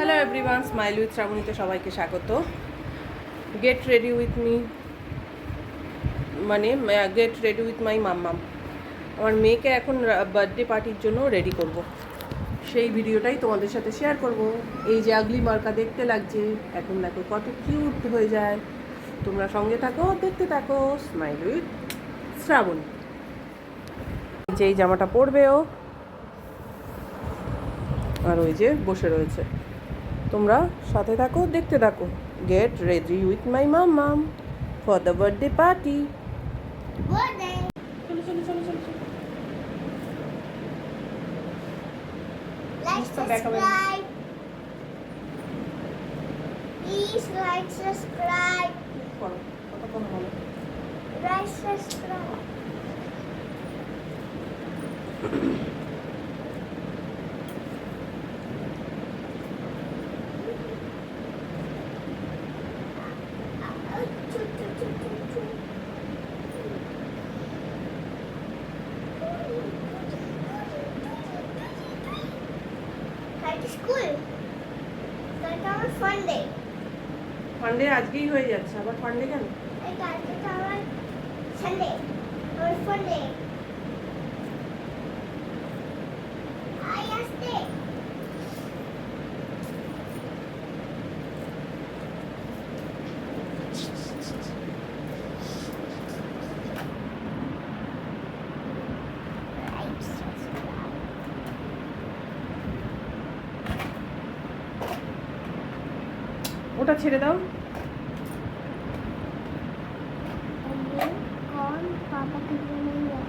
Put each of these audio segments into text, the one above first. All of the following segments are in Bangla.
হ্যালো এভরিওয়ান, স্মাইল উইথ শ্রাবণীতে সবাইকে স্বাগত। গেট রেডি উইথ মি মানে গেট রেডি উইথ মাই মাম্মাম। আমার মেয়েকে এখন বার্থডে পার্টির জন্য রেডি করব, সেই ভিডিওটাই তোমাদের সাথে শেয়ার করব। এই যে আগলি মার্কা দেখতে লাগছে, এখন দেখো কত কিউট হয়ে যায়। তোমরা সঙ্গে থাকো, দেখতে থাকো স্মাইল উইথ শ্রাবণী। যে এই জামাটা পরবে ও, আর ওই যে বসে রয়েছে। তোমরা সাথে থাকো, দেখতে থাকো। গেট রেডি উইথ মাই মাম্মাম for the birthday party. Subscribe. Please like, subscribe. Like, subscribe. School. That's our fun day. ফান্ডে আজকেই হয়ে যাচ্ছে, আবার ফান্ডে কেন? That's our Sunday. Our fun day. I asked it. Like, subscribe. ওটা ছেড়ে দাও। कौन पापा की नहीं है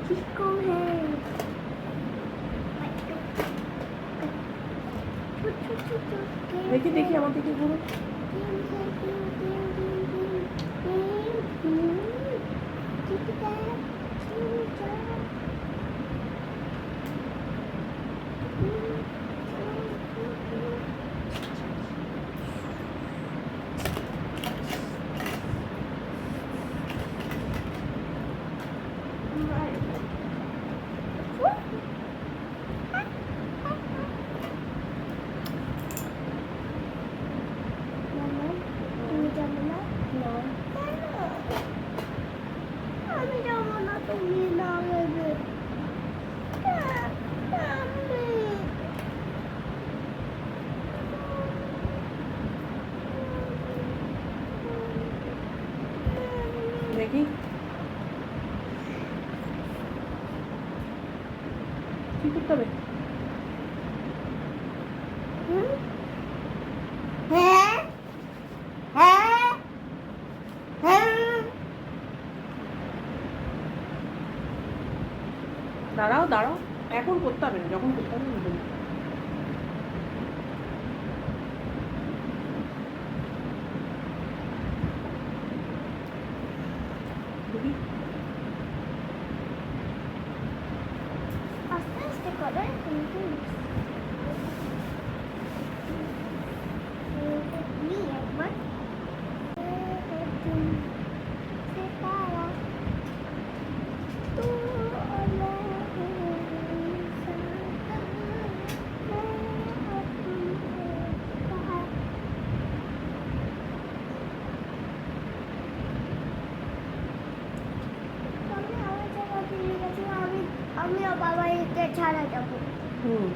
किसको है দেখি দেখি আমার দিকে ঘুরো। আমি যাবো না, তুমি না নেবে। দেখি কি করতে হবে। হ্যাঁ হ্যাঁ হ্যাঁ দাঁড়াও দাঁড়াও, এখন করতে হবে না, যখন করতে হবে না। দেখি আস্তে আস্তে করো কিন্তু একবার আমি বাবা একে ছাড়া যাবো। হুম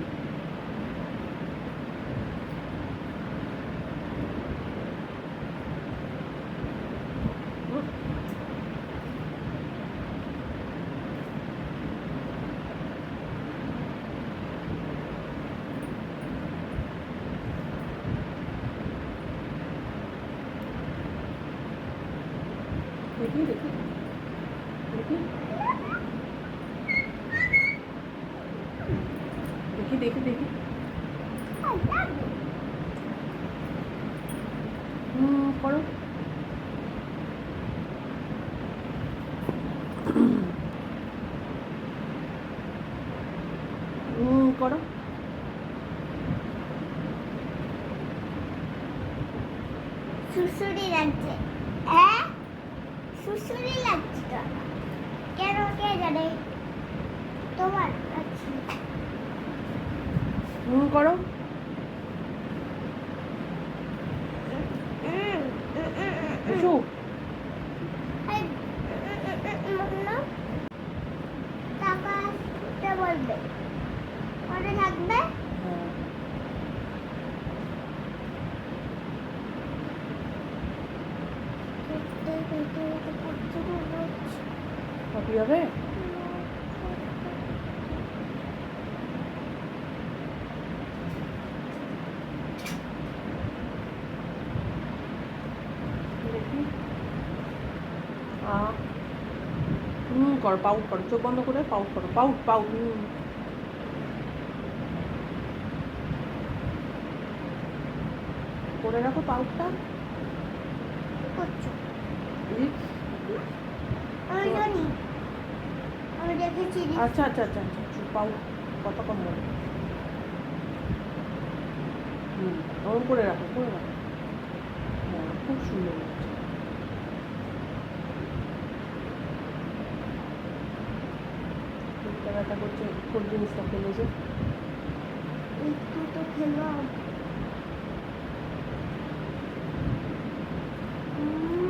দেখি দেখি দেখি দেখি দেখি দেখি করো। করো। সুসুরি লাগছে, হ্যাঁ সুসুরি লাগছে তো। কেন কে জানে? তোমার আছে করো। এটা এটা করতে হচ্ছে কপি হবে? দেখি কর, পাউট করো, চোখ বন্ধ করে পাউট করো, পাউট পাউট করে রাখো পাউটটা। করছো লিপস। আমি জানি আমি দেখেছি আচ্ছা আচ্ছা আচ্ছা আচ্ছা, পাউট কতক্ষণ বলো। ওরম করে রাখো, করে রাখো। হ্যাঁ, খুব সুন্দর লাগছে। পেটটা ব্যথা করছে, কোন জিনিসটা খেলে যে একটু তো খেলাম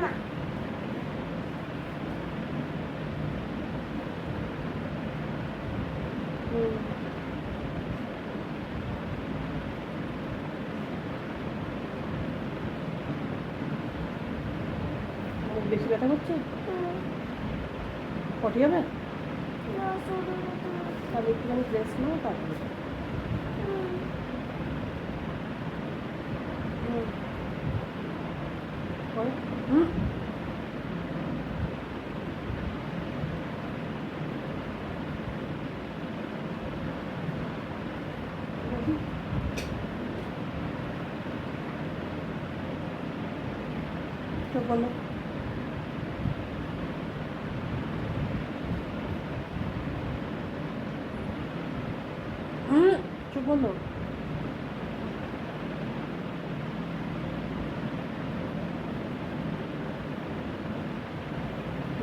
না বেশি ব্যথা করছে, পটি হবে, তাহলে একটুখানি রেস্ট নাও, তারপরে চোখ বন্ধ। চোখ বন্ধ।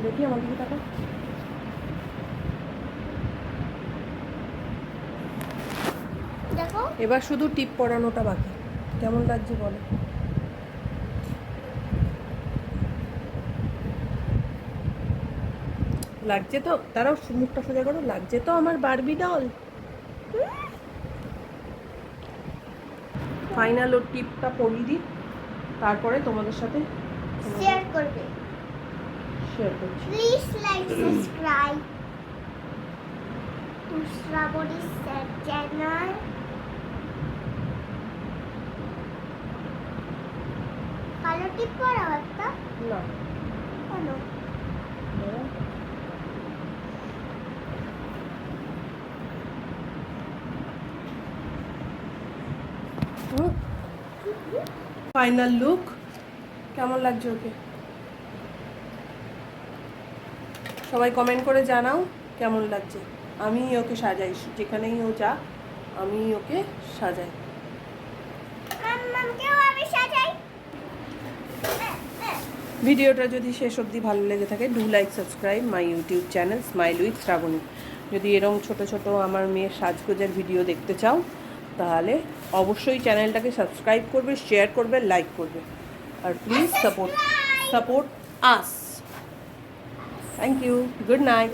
দেখি আমার দিকে টাকা। দেখো এবার শুধু টিপ পরানোটা বাকি। কেমন লাগছে বলো? লাগছে তো? তারাও মুখটা সোজা করো, লাগছে তো আমার বারবি ডল। ফাইনাল ওর টিপটা পরিয়ে দিই, তারপরে তোমাদের সাথে শেয়ার করবে শেয়ার করছি। Please like subscribe to Shraboni channel. কালো টিপ পরাও একটা না, কেন ফাইনাল লুক কেমন লাগছে ওকে? সবাই কমেন্ট করে জানাও কেমন লাগছে। আমি ওকে সাজাই, যেখানেই ও যা আমি ওকে সাজাই। মাম্মামকেও আমি সাজাই। ভিডিওটা যদি শেষ অবধি ভালো লেগে থাকে, do like subscribe my YouTube channel smile with Shraboni. যদি এরকম ছোট ছোট আমার মেয়ের সাজগোজের ভিডিও দেখতে চাও, তাহলে অবশ্যই চ্যানেলটাকে সাবস্ক্রাইব করবে, শেয়ার করবে, লাইক করবে, আর please support us. Thank you, good night.